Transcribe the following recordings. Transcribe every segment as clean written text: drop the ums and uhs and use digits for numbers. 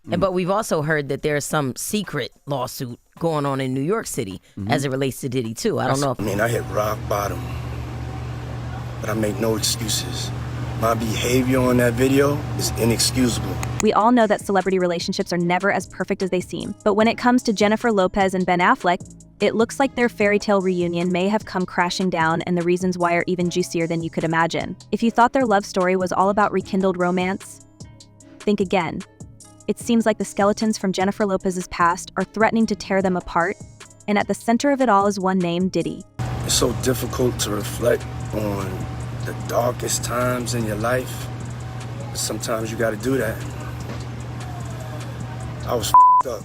But we've also heard that there's some secret lawsuit going on in New York City as it relates to Diddy too. I don't know. I mean, I hit rock bottom, but I make no excuses. My behavior on that video is inexcusable. We all know that celebrity relationships are never as perfect as they seem. But when it comes to Jennifer Lopez and Ben Affleck, it looks like their fairy tale reunion may have come crashing down, and the reasons why are even juicier than you could imagine. If you thought their love story was all about rekindled romance, think again. It seems like the skeletons from Jennifer Lopez's past are threatening to tear them apart, and at the center of it all is one named Diddy. It's so difficult to reflect on the darkest times in your life. Sometimes you gotta do that. I was up.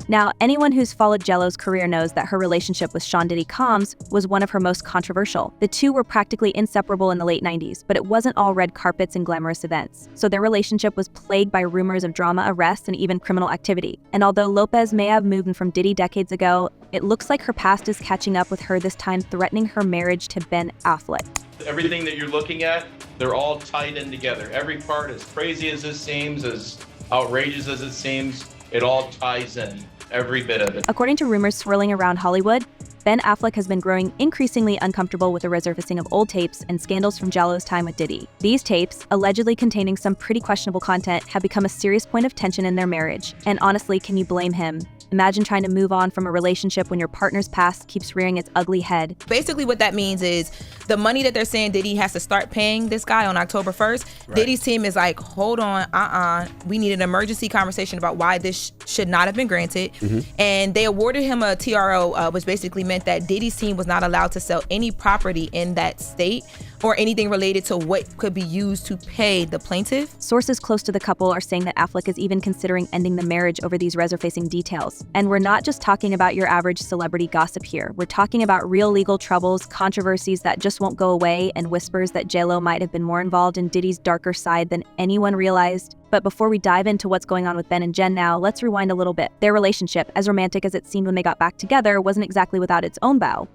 Now, anyone who's followed JLo's career knows that her relationship with Sean Diddy Combs was one of her most controversial. The two were practically inseparable in the late 90s, but it wasn't all red carpets and glamorous events. So their relationship was plagued by rumors of drama, arrests, and even criminal activity. And although Lopez may have moved from Diddy decades ago, it looks like her past is catching up with her, this time threatening her marriage to Ben Affleck. Everything that you're looking at, they're all tied in together. Every part, as crazy as it seems, as outrageous as it seems, it all ties in, every bit of it. According to rumors swirling around Hollywood, Ben Affleck has been growing increasingly uncomfortable with the resurfacing of old tapes and scandals from JLo's time with Diddy. These tapes, allegedly containing some pretty questionable content, have become a serious point of tension in their marriage. And honestly, can you blame him? Imagine trying to move on from a relationship when your partner's past keeps rearing its ugly head. Basically what that means is the money that they're saying Diddy has to start paying this guy on October 1st, right. Diddy's team is like, hold on, we need an emergency conversation about why this should not have been granted. And they awarded him a TRO, which basically meant that Diddy's team was not allowed to sell any property in that state or anything related to what could be used to pay the plaintiff. Sources close to the couple are saying that Affleck is even considering ending the marriage over these resurfacing details. And we're not just talking about your average celebrity gossip here. We're talking about real legal troubles, controversies that just won't go away, and whispers that JLo might have been more involved in Diddy's darker side than anyone realized. But before we dive into what's going on with Ben and Jen now, let's rewind a little bit. Their relationship, as romantic as it seemed when they got back together, wasn't exactly without its own bow.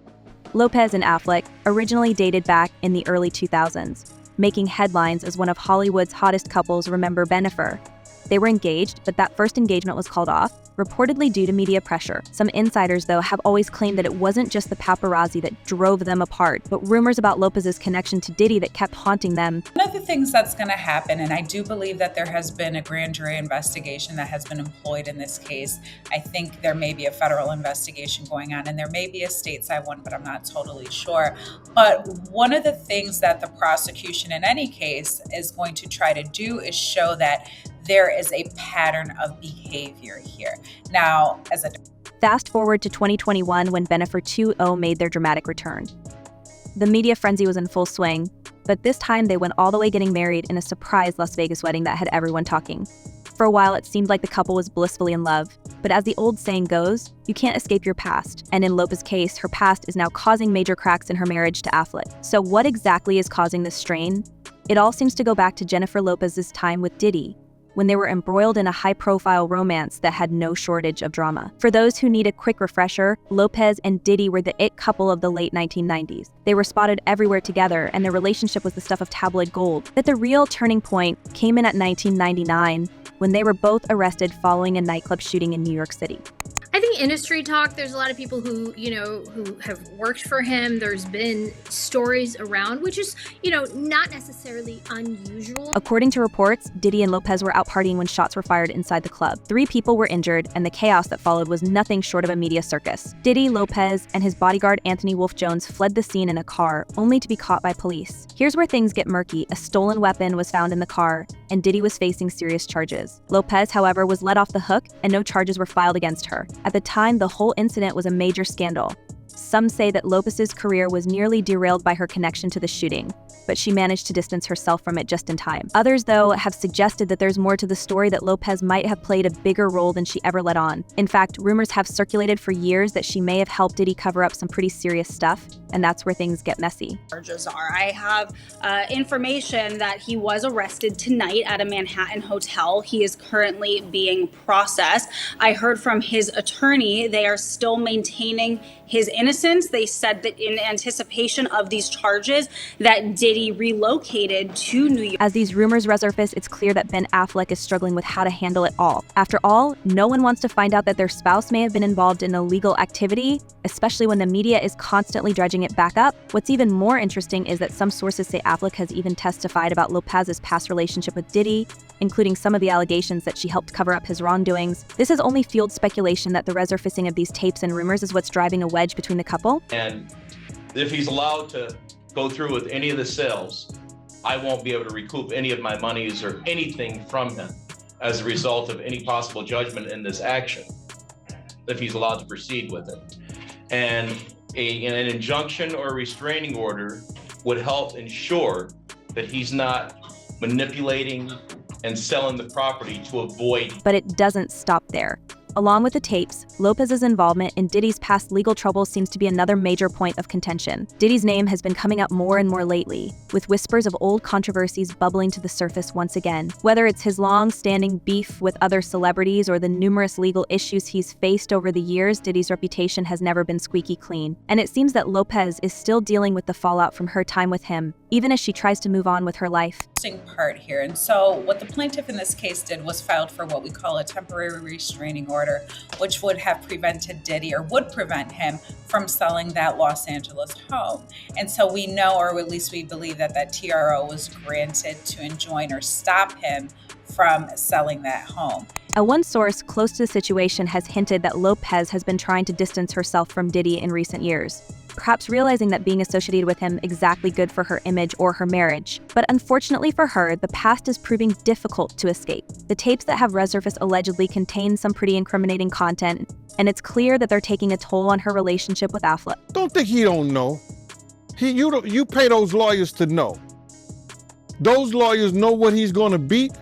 Lopez and Affleck originally dated back in the early 2000s, making headlines as one of Hollywood's hottest couples. Remember bennifer? They were engaged, but that first engagement was called off, reportedly due to media pressure. Some insiders, though, have always claimed that it wasn't just the paparazzi that drove them apart, but rumors about Lopez's connection to Diddy that kept haunting them. One of the things that's going to happen, and I do believe that there has been a grand jury investigation that has been employed in this case. I think there may be a federal investigation going on, and there may be a stateside one, but I'm not totally sure. But one of the things that the prosecution in any case is going to try to do is show that there is a pattern of behavior here. Now, Fast forward to 2021 when bennifer 2.0 made their dramatic return. The media frenzy was in full swing, but this time they went all the way getting married in a surprise Las Vegas wedding that had everyone talking. For a while, it seemed like the couple was blissfully in love, but as the old saying goes, you can't escape your past. And in Lopez's case, her past is now causing major cracks in her marriage to Affleck. So what exactly is causing this strain? It all seems to go back to Jennifer Lopez's time with Diddy, when they were embroiled in a high-profile romance that had no shortage of drama. For those who need a quick refresher, Lopez and Diddy were the it couple of the late 1990s. They were spotted everywhere together, and their relationship was the stuff of tabloid gold. But the real turning point came in at 1999, when they were both arrested following a nightclub shooting in New York City. I think industry talk, there's a lot of people who, who have worked for him. There's been stories around, which is, not necessarily unusual. According to reports, Diddy and Lopez were out partying when shots were fired inside the club. 3 people were injured, and the chaos that followed was nothing short of a media circus. Diddy, Lopez, and his bodyguard Anthony Wolf Jones fled the scene in a car, only to be caught by police. Here's where things get murky. A stolen weapon was found in the car, and Diddy was facing serious charges. Lopez, however, was let off the hook, and no charges were filed against her. At the time, the whole incident was a major scandal. Some say that Lopez's career was nearly derailed by her connection to the shooting, but she managed to distance herself from it just in time. Others, though, have suggested that there's more to the story, that Lopez might have played a bigger role than she ever let on. In fact, rumors have circulated for years that she may have helped Diddy cover up some pretty serious stuff, and that's where things get messy. Charges are. I have information that he was arrested tonight at a Manhattan hotel. He is currently being processed. I heard from his attorney they are still maintaining his innocence innocence. They said that in anticipation of these charges that Diddy relocated to New York. As these rumors resurface, it's clear that Ben Affleck is struggling with how to handle it all. After all, no one wants to find out that their spouse may have been involved in illegal activity, especially when the media is constantly dredging it back up. What's even more interesting is that some sources say Affleck has even testified about Lopez's past relationship with Diddy, including some of the allegations that she helped cover up his wrongdoings. This has only fueled speculation that the resurfacing of these tapes and rumors is what's driving a wedge between the couple. And if he's allowed to go through with any of the sales, I won't be able to recoup any of my monies or anything from him as a result of any possible judgment in this action, if he's allowed to proceed with it. And an injunction or a restraining order would help ensure that he's not manipulating and selling the property to avoid. But it doesn't stop there. Along with the tapes, Lopez's involvement in Diddy's past legal troubles seems to be another major point of contention. Diddy's name has been coming up more and more lately, with whispers of old controversies bubbling to the surface once again. Whether it's his long-standing beef with other celebrities or the numerous legal issues he's faced over the years, Diddy's reputation has never been squeaky clean. And it seems that Lopez is still dealing with the fallout from her time with him, even as she tries to move on with her life. Part here. And so what the plaintiff in this case did was filed for what we call a temporary restraining order, which would have prevented Diddy, or would prevent him from selling that Los Angeles home. And so we know, or at least we believe, that that TRO was granted to enjoin or stop him from selling that home. One source close to the situation has hinted that Lopez has been trying to distance herself from Diddy in recent years, perhaps realizing that being associated with him exactly good for her image or her marriage. But unfortunately for her, the past is proving difficult to escape. The tapes that have resurfaced allegedly contain some pretty incriminating content, and it's clear that they're taking a toll on her relationship with Affleck. Don't think he don't know. You pay those lawyers to know. Those lawyers know what he's gonna beat,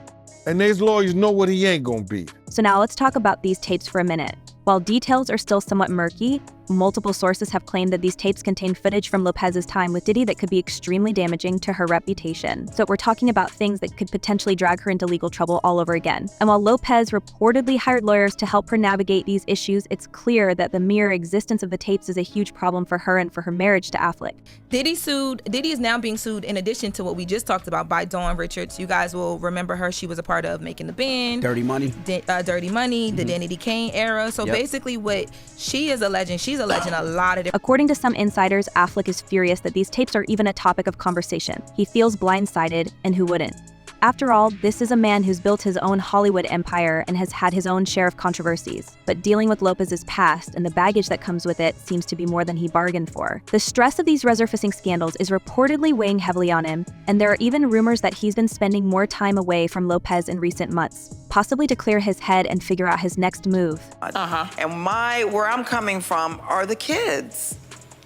and those lawyers know what he ain't gonna beat. So now let's talk about these tapes for a minute. While details are still somewhat murky, multiple sources have claimed that these tapes contain footage from Lopez's time with Diddy that could be extremely damaging to her reputation. So we're talking about things that could potentially drag her into legal trouble all over again. And while Lopez reportedly hired lawyers to help her navigate these issues, it's clear that the mere existence of the tapes is a huge problem for her and for her marriage to Affleck. Diddy is now being sued in addition to what we just talked about by Dawn Richards. You guys will remember her. She was a part of Making the Band, Dirty Money, the Danny Kane era. So basically what she is alleging, she's alleging a lot of different. According to some insiders, Affleck is furious that these tapes are even a topic of conversation. He feels blindsided, and who wouldn't? After all, this is a man who's built his own Hollywood empire and has had his own share of controversies. But dealing with Lopez's past and the baggage that comes with it seems to be more than he bargained for. The stress of these resurfacing scandals is reportedly weighing heavily on him, and there are even rumors that he's been spending more time away from Lopez in recent months, possibly to clear his head and figure out his next move. And where I'm coming from are the kids.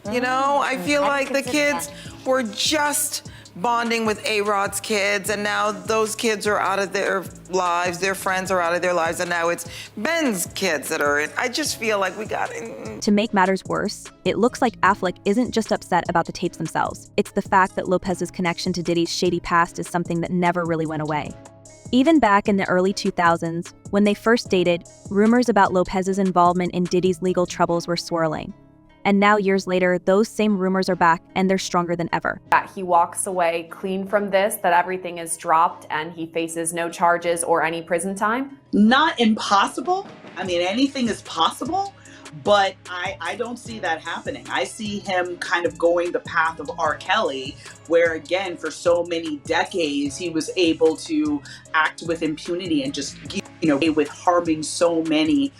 You know, I feel like the kids were just bonding with A-Rod's kids, and now those kids are out of their lives, their friends are out of their lives, and now it's Ben's kids that are in. I just feel like we got in. To make matters worse, it looks like Affleck isn't just upset about the tapes themselves. It's the fact that Lopez's connection to Diddy's shady past is something that never really went away. Even back in the early 2000s, when they first dated, rumors about Lopez's involvement in Diddy's legal troubles were swirling. And now, years later, those same rumors are back, and they're stronger than ever. That he walks away clean from this, that everything is dropped, and he faces no charges or any prison time? Not impossible. I mean, anything is possible, but I don't see that happening. I see him kind of going the path of R. Kelly, where again, for so many decades, he was able to act with impunity and just, with harming so many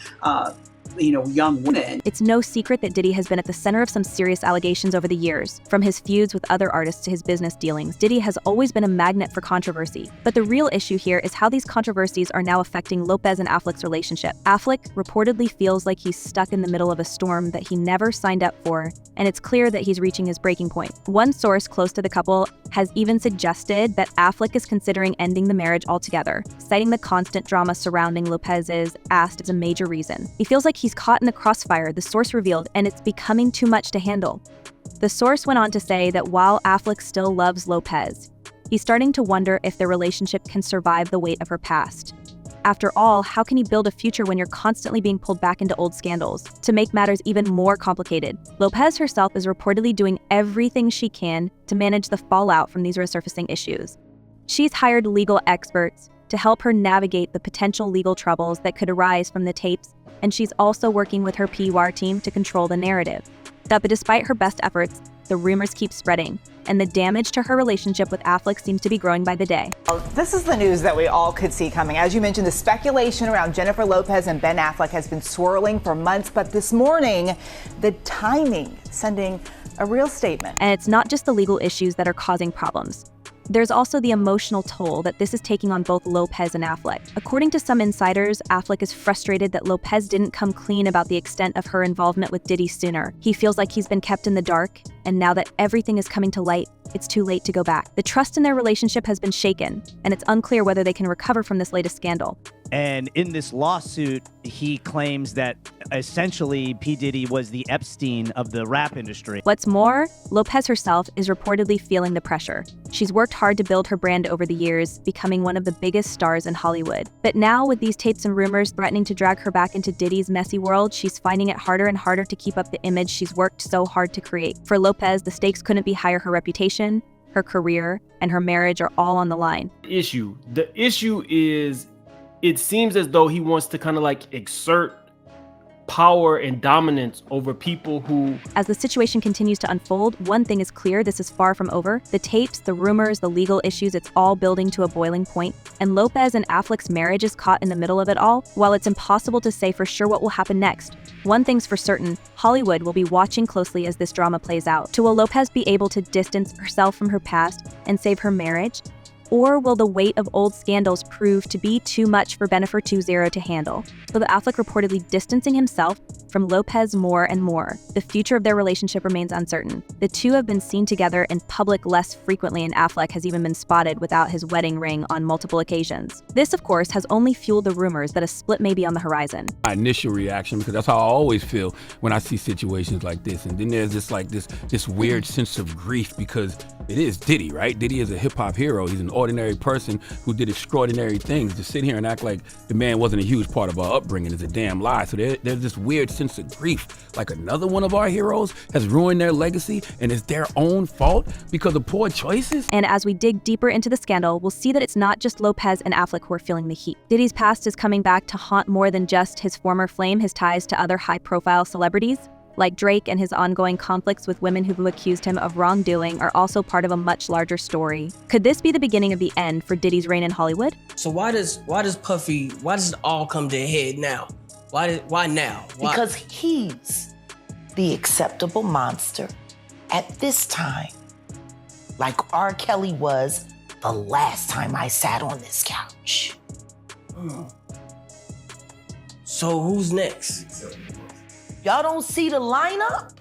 young women. It's no secret that Diddy has been at the center of some serious allegations over the years. From his feuds with other artists to his business dealings, Diddy has always been a magnet for controversy. But the real issue here is how these controversies are now affecting Lopez and Affleck's relationship. Affleck reportedly feels like he's stuck in the middle of a storm that he never signed up for, and it's clear that he's reaching his breaking point. One source close to the couple has even suggested that Affleck is considering ending the marriage altogether, citing the constant drama surrounding Lopez's past as a major reason. He feels like he's caught in the crossfire, the source revealed, and it's becoming too much to handle. The source went on to say that while Affleck still loves Lopez, he's starting to wonder if their relationship can survive the weight of her past. After all, how can you build a future when you're constantly being pulled back into old scandals? To make matters even more complicated, Lopez herself is reportedly doing everything she can to manage the fallout from these resurfacing issues. She's hired legal experts to help her navigate the potential legal troubles that could arise from the tapes, and she's also working with her PR team to control the narrative. But despite her best efforts, the rumors keep spreading, and the damage to her relationship with Affleck seems to be growing by the day. This is the news that we all could see coming. As you mentioned, the speculation around Jennifer Lopez and Ben Affleck has been swirling for months, but this morning, the timing sending a real statement. And it's not just the legal issues that are causing problems. There's also the emotional toll that this is taking on both Lopez and Affleck. According to some insiders, Affleck is frustrated that Lopez didn't come clean about the extent of her involvement with Diddy sooner. He feels like he's been kept in the dark, and now that everything is coming to light, it's too late to go back. The trust in their relationship has been shaken, and it's unclear whether they can recover from this latest scandal. And in this lawsuit, he claims that essentially P. Diddy was the Epstein of the rap industry. What's more, Lopez herself is reportedly feeling the pressure. She's worked hard to build her brand over the years, becoming one of the biggest stars in Hollywood. But now, with these tapes and rumors threatening to drag her back into Diddy's messy world, she's finding it harder and harder to keep up the image she's worked so hard to create. For Lopez, the stakes couldn't be higher. Her reputation, her career, and her marriage are all on the line. The issue is, it seems as though he wants to kind of like exert power and dominance over people who... As the situation continues to unfold, one thing is clear: this is far from over. The tapes, the rumors, the legal issues, it's all building to a boiling point. And Lopez and Affleck's marriage is caught in the middle of it all. While it's impossible to say for sure what will happen next, one thing's for certain: Hollywood will be watching closely as this drama plays out. Will Lopez be able to distance herself from her past and save her marriage? Or will the weight of old scandals prove to be too much for bennifer 20 to handle? With Affleck reportedly distancing himself from Lopez more and more, the future of their relationship remains uncertain. The two have been seen together in public less frequently, and Affleck has even been spotted without his wedding ring on multiple occasions. This, of course, has only fueled the rumors that a split may be on the horizon. My initial reaction, because that's how I always feel when I see situations like this, and then there's this weird sense of grief, because it is Diddy, right? Diddy is a hip-hop hero. He's an ordinary person who did extraordinary things. To sit here and act like the man wasn't a huge part of our upbringing is a damn lie. So there's this weird sense of grief, like another one of our heroes has ruined their legacy, and it's their own fault because of poor choices. And as we dig deeper into the scandal, we'll see that it's not just Lopez and Affleck who are feeling the heat. Diddy's past is coming back to haunt more than just his former flame. His ties to other high-profile celebrities, like Drake, and his ongoing conflicts with women who've accused him of wrongdoing are also part of a much larger story. Could this be the beginning of the end for Diddy's reign in Hollywood? So why does it all come to a head now? Why now? Why? Because he's the acceptable monster at this time, like R. Kelly was the last time I sat on this couch. So who's next? Y'all don't see the lineup?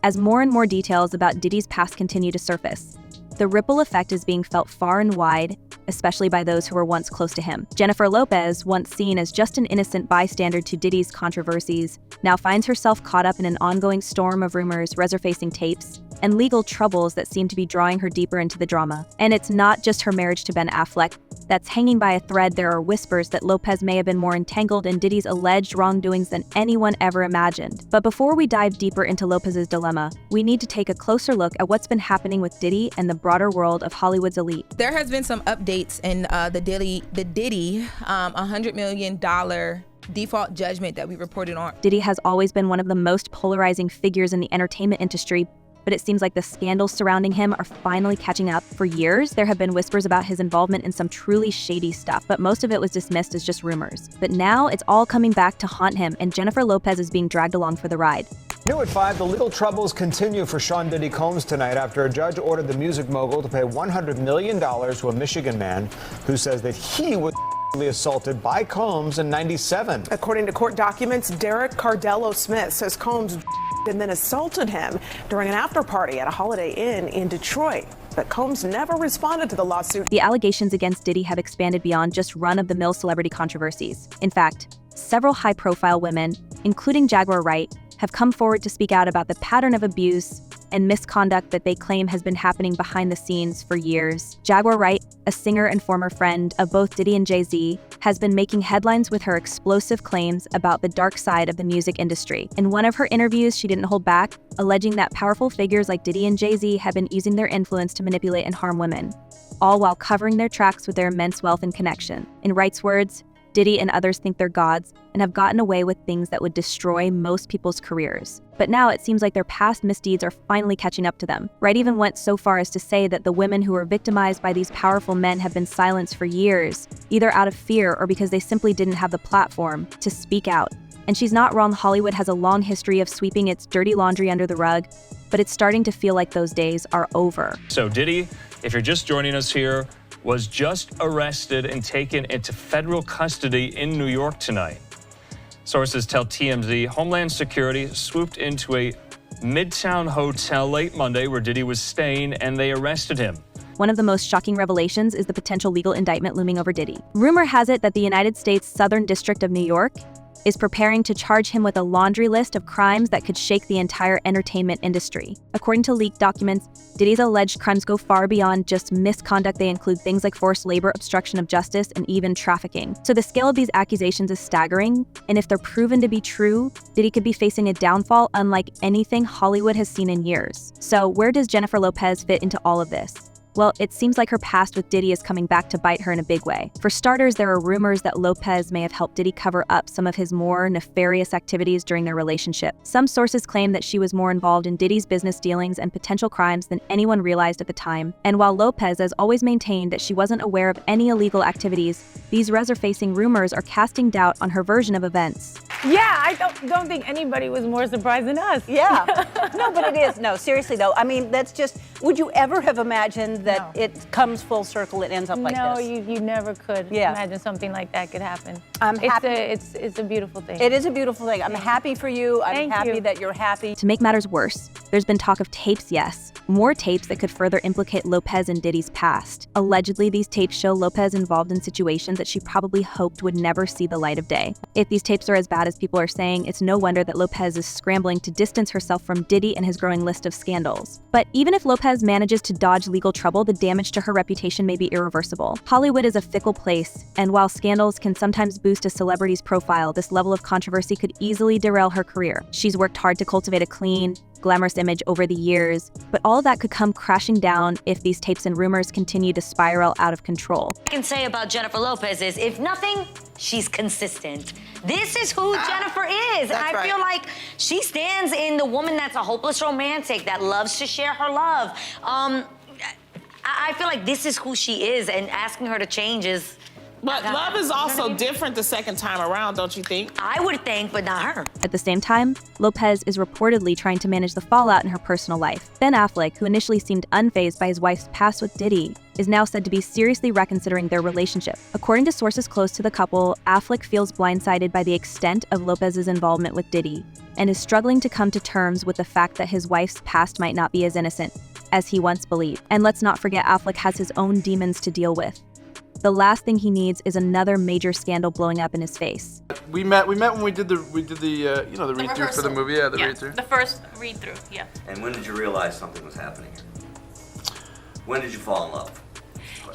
As more and more details about Diddy's past continue to surface, the ripple effect is being felt far and wide, especially by those who were once close to him. Jennifer Lopez, once seen as just an innocent bystander to Diddy's controversies, now finds herself caught up in an ongoing storm of rumors, resurfacing tapes, and legal troubles that seem to be drawing her deeper into the drama. And it's not just her marriage to Ben Affleck that's hanging by a thread. There are whispers that Lopez may have been more entangled in Diddy's alleged wrongdoings than anyone ever imagined. But before we dive deeper into Lopez's dilemma, we need to take a closer look at what's been happening with Diddy and the broader world of Hollywood's elite. There has been some updates in the Diddy $100 million default judgment that we reported on. Diddy has always been one of the most polarizing figures in the entertainment industry, but it seems like the scandals surrounding him are finally catching up. For years, there have been whispers about his involvement in some truly shady stuff, but most of it was dismissed as just rumors. But now it's all coming back to haunt him, and Jennifer Lopez is being dragged along for the ride. New at 5, the legal troubles continue for Sean Diddy Combs tonight after a judge ordered the music mogul to pay $100 million to a Michigan man who says that he was assaulted by Combs in '97. According to court documents, Derek Cardello Smith says Combs and then assaulted him during an after party at a Holiday Inn in Detroit. But Combs never responded to the lawsuit. The allegations against Diddy have expanded beyond just run-of-the-mill celebrity controversies. In fact, several high-profile women, including Jaguar Wright, have come forward to speak out about the pattern of abuse and misconduct that they claim has been happening behind the scenes for years. Jaguar Wright a singer and former friend of both Diddy and Jay-Z, has been making headlines with her explosive claims about the dark side of the music industry. In one of her interviews, she didn't hold back, alleging that powerful figures like Diddy and Jay-Z have been using their influence to manipulate and harm women, all while covering their tracks with their immense wealth and connection. In Wright's words, Diddy and others think they're gods and have gotten away with things that would destroy most people's careers. But now it seems like their past misdeeds are finally catching up to them. Wright even went so far as to say that the women who were victimized by these powerful men have been silenced for years, either out of fear or because they simply didn't have the platform to speak out. And she's not wrong, Hollywood has a long history of sweeping its dirty laundry under the rug, but it's starting to feel like those days are over. So Diddy, if you're just joining us here, was just arrested and taken into federal custody in New York tonight. Sources tell TMZ Homeland Security swooped into a Midtown hotel late Monday where Diddy was staying, and they arrested him. One of the most shocking revelations is the potential legal indictment looming over Diddy. Rumor has it that the United States Southern District of New York is preparing to charge him with a laundry list of crimes that could shake the entire entertainment industry. According to leaked documents, Diddy's alleged crimes go far beyond just misconduct. They include things like forced labor, obstruction of justice, and even trafficking. So the scale of these accusations is staggering, and if they're proven to be true, Diddy could be facing a downfall unlike anything Hollywood has seen in years. So where does Jennifer Lopez fit into all of this? Well, it seems like her past with Diddy is coming back to bite her in a big way. For starters, there are rumors that Lopez may have helped Diddy cover up some of his more nefarious activities during their relationship. Some sources claim that she was more involved in Diddy's business dealings and potential crimes than anyone realized at the time. And while Lopez has always maintained that she wasn't aware of any illegal activities, these reser-facing rumors are casting doubt on her version of events. Yeah, I don't think anybody was more surprised than us. Yeah. No, but it is. No, seriously though. I mean, that's just, would you ever have imagined that it comes full circle, it ends up like no, this? No, you never could imagine something like that could happen. I'm happy. It's a beautiful thing. It is a beautiful thing. I'm happy for you. I'm happy that you're happy. To make matters worse, there's been talk of tapes, yes. More tapes that could further implicate Lopez and Diddy's past. Allegedly, these tapes show Lopez involved in situations that she probably hoped would never see the light of day. If these tapes are as bad as people are saying, it's no wonder that Lopez is scrambling to distance herself from Diddy and his growing list of scandals. But even if Lopez manages to dodge legal trouble, the damage to her reputation may be irreversible. Hollywood is a fickle place, and while scandals can sometimes boost a celebrity's profile, this level of controversy could easily derail her career. She's worked hard to cultivate a clean, glamorous image over the years, but all of that could come crashing down if these tapes and rumors continue to spiral out of control. I can say about Jennifer Lopez is, if nothing, she's consistent. This is who Jennifer is. And I feel like she stands in the woman that's a hopeless romantic, that loves to share her love. I feel like this is who she is, and asking her to change is... But love is also different the second time around, don't you think? I would think, but not her. At the same time, Lopez is reportedly trying to manage the fallout in her personal life. Ben Affleck, who initially seemed unfazed by his wife's past with Diddy, is now said to be seriously reconsidering their relationship. According to sources close to the couple, Affleck feels blindsided by the extent of Lopez's involvement with Diddy and is struggling to come to terms with the fact that his wife's past might not be as innocent as he once believed. And let's not forget, Affleck has his own demons to deal with. The last thing he needs is another major scandal blowing up in his face. We met when we did the read-through for the movie. Yeah, the read-through. The first read-through, yeah. And when did you realize something was happening here? When did you fall in love?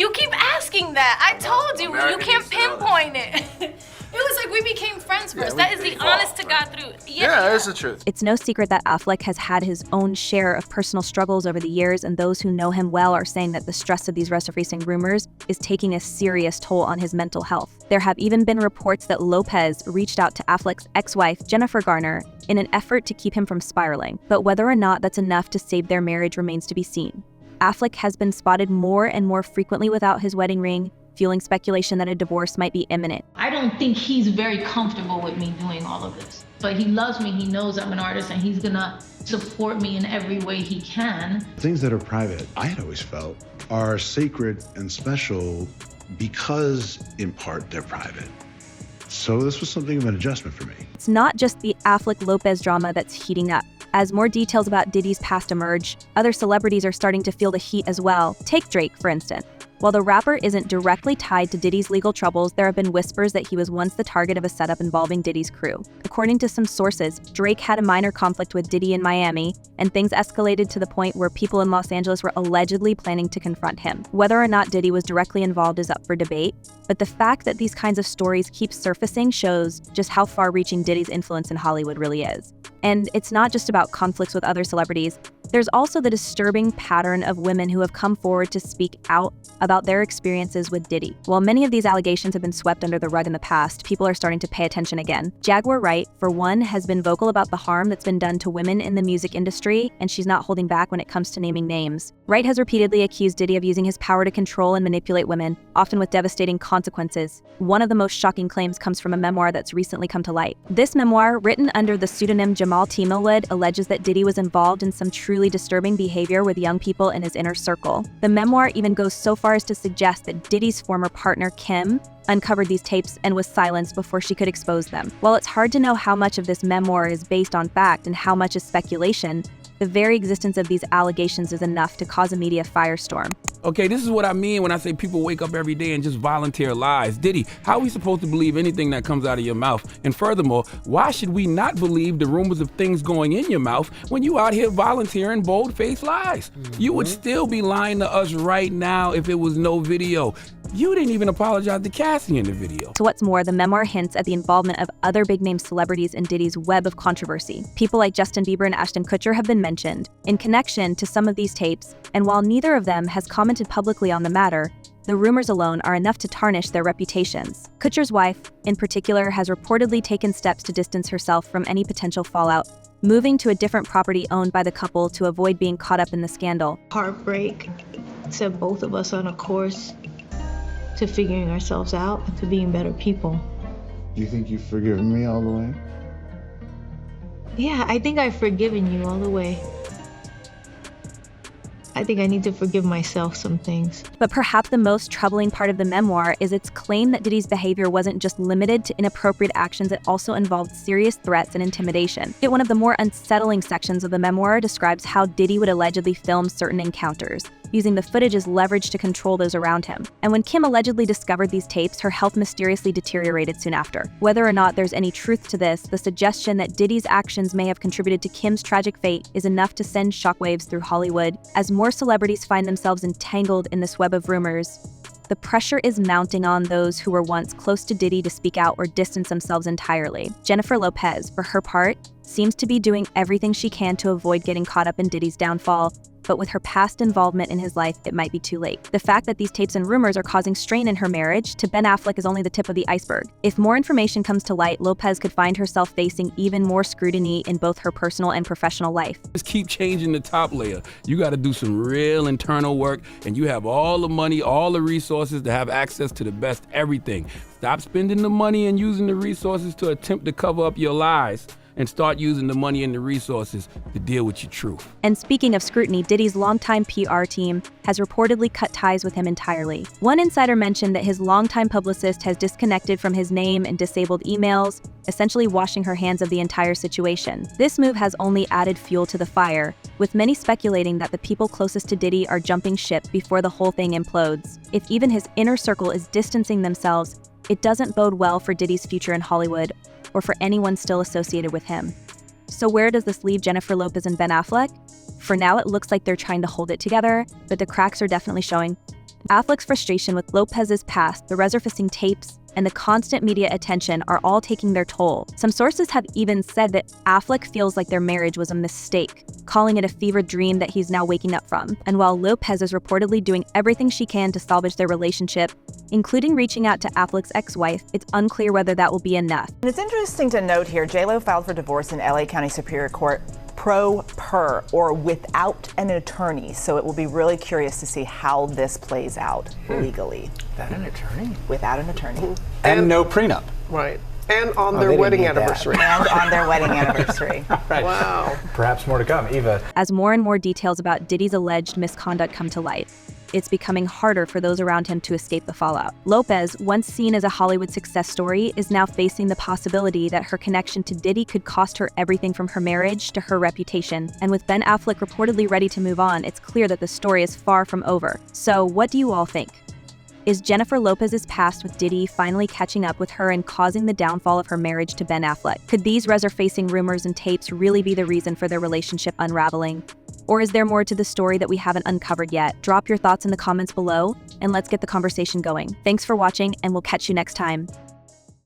You keep asking that. I told you, you can't pinpoint it. It was like we became friends first. That is the honest to God truth. Yeah, that's the truth. It's no secret that Affleck has had his own share of personal struggles over the years, and those who know him well are saying that the stress of these reser-facing rumors is taking a serious toll on his mental health. There have even been reports that Lopez reached out to Affleck's ex-wife, Jennifer Garner, in an effort to keep him from spiraling. But whether or not that's enough to save their marriage remains to be seen. Affleck has been spotted more and more frequently without his wedding ring, fueling speculation that a divorce might be imminent. I don't think he's very comfortable with me doing all of this. But he loves me, he knows I'm an artist, and he's gonna support me in every way he can. Things that are private, I had always felt, are sacred and special because, in part, they're private. So this was something of an adjustment for me. It's not just the Affleck-Lopez drama that's heating up. As more details about Diddy's past emerge, other celebrities are starting to feel the heat as well. Take Drake, for instance. While the rapper isn't directly tied to Diddy's legal troubles, there have been whispers that he was once the target of a setup involving Diddy's crew. According to some sources, Drake had a minor conflict with Diddy in Miami, and things escalated to the point where people in Los Angeles were allegedly planning to confront him. Whether or not Diddy was directly involved is up for debate, but the fact that these kinds of stories keep surfacing shows just how far-reaching Diddy's influence in Hollywood really is. And it's not just about conflicts with other celebrities. There's also the disturbing pattern of women who have come forward to speak out about their experiences with Diddy. While many of these allegations have been swept under the rug in the past, people are starting to pay attention again. Jaguar Wright, for one, has been vocal about the harm that's been done to women in the music industry, and she's not holding back when it comes to naming names. Wright has repeatedly accused Diddy of using his power to control and manipulate women, often with devastating consequences. One of the most shocking claims comes from a memoir that's recently come to light. This memoir, written under the pseudonym Jamal Timilwood, alleges that Diddy was involved in some truly disturbing behavior with young people in his inner circle. The memoir even goes so far as to suggest that Diddy's former partner, Kim, uncovered these tapes and was silenced before she could expose them. While it's hard to know how much of this memoir is based on fact and how much is speculation, the very existence of these allegations is enough to cause a media firestorm. Okay, this is what I mean when I say people wake up every day and just volunteer lies. Diddy, how are we supposed to believe anything that comes out of your mouth? And furthermore, why should we not believe the rumors of things going in your mouth when you out here volunteering bold-faced lies? You would still be lying to us right now if it was no video. You didn't even apologize to Cassie in the video. So what's more, the memoir hints at the involvement of other big-name celebrities in Diddy's web of controversy. People like Justin Bieber and Ashton Kutcher have been mentioned in connection to some of these tapes, and while neither of them has commented publicly on the matter, the rumors alone are enough to tarnish their reputations. Kutcher's wife, in particular, has reportedly taken steps to distance herself from any potential fallout, moving to a different property owned by the couple to avoid being caught up in the scandal. Heartbreak set both of us on a course to figuring ourselves out and to being better people. Do you think you've forgiven me all the way? Yeah, I think I've forgiven you all the way. I think I need to forgive myself some things. But perhaps the most troubling part of the memoir is its claim that Diddy's behavior wasn't just limited to inappropriate actions, it also involved serious threats and intimidation. Yet one of the more unsettling sections of the memoir describes how Diddy would allegedly film certain encounters, using the footage as leverage to control those around him. And when Kim allegedly discovered these tapes, her health mysteriously deteriorated soon after. Whether or not there's any truth to this, the suggestion that Diddy's actions may have contributed to Kim's tragic fate is enough to send shockwaves through Hollywood. As more celebrities find themselves entangled in this web of rumors, the pressure is mounting on those who were once close to Diddy to speak out or distance themselves entirely. Jennifer Lopez, for her part, seems to be doing everything she can to avoid getting caught up in Diddy's downfall, but with her past involvement in his life, it might be too late. The fact that these tapes and rumors are causing strain in her marriage to Ben Affleck is only the tip of the iceberg. If more information comes to light, Lopez could find herself facing even more scrutiny in both her personal and professional life. Just keep changing the top layer. You got to do some real internal work, and you have all the money, all the resources to have access to the best everything. Stop spending the money and using the resources to attempt to cover up your lies, and start using the money and the resources to deal with your truth. And speaking of scrutiny, Diddy's longtime PR team has reportedly cut ties with him entirely. One insider mentioned that his longtime publicist has disconnected from his name and disabled emails, essentially washing her hands of the entire situation. This move has only added fuel to the fire, with many speculating that the people closest to Diddy are jumping ship before the whole thing implodes. If even his inner circle is distancing themselves, it doesn't bode well for Diddy's future in Hollywood, or for anyone still associated with him. So where does this leave Jennifer Lopez and Ben Affleck? For now, it looks like they're trying to hold it together, but the cracks are definitely showing. Affleck's frustration with Lopez's past, the resurfacing tapes, and the constant media attention are all taking their toll. Some sources have even said that Affleck feels like their marriage was a mistake, calling it a fever dream that he's now waking up from. And while Lopez is reportedly doing everything she can to salvage their relationship, including reaching out to Affleck's ex-wife, it's unclear whether that will be enough. And it's interesting to note here, JLo filed for divorce in LA County Superior Court pro per, or without an attorney. So it will be really curious to see how this plays out legally. Without an attorney? Without an attorney. And no prenup. Right. And on their wedding anniversary. And on their wedding anniversary. Right. Wow. Perhaps more to come. Eva. As more and more details about Diddy's alleged misconduct come to light, it's becoming harder for those around him to escape the fallout. Lopez, once seen as a Hollywood success story, is now facing the possibility that her connection to Diddy could cost her everything from her marriage to her reputation. And with Ben Affleck reportedly ready to move on, it's clear that the story is far from over. So what do you all think? Is Jennifer Lopez's past with Diddy finally catching up with her and causing the downfall of her marriage to Ben Affleck? Could these resurfacing rumors and tapes really be the reason for their relationship unraveling? Or is there more to the story that we haven't uncovered yet? Drop your thoughts in the comments below, and let's get the conversation going. Thanks for watching, and we'll catch you next time.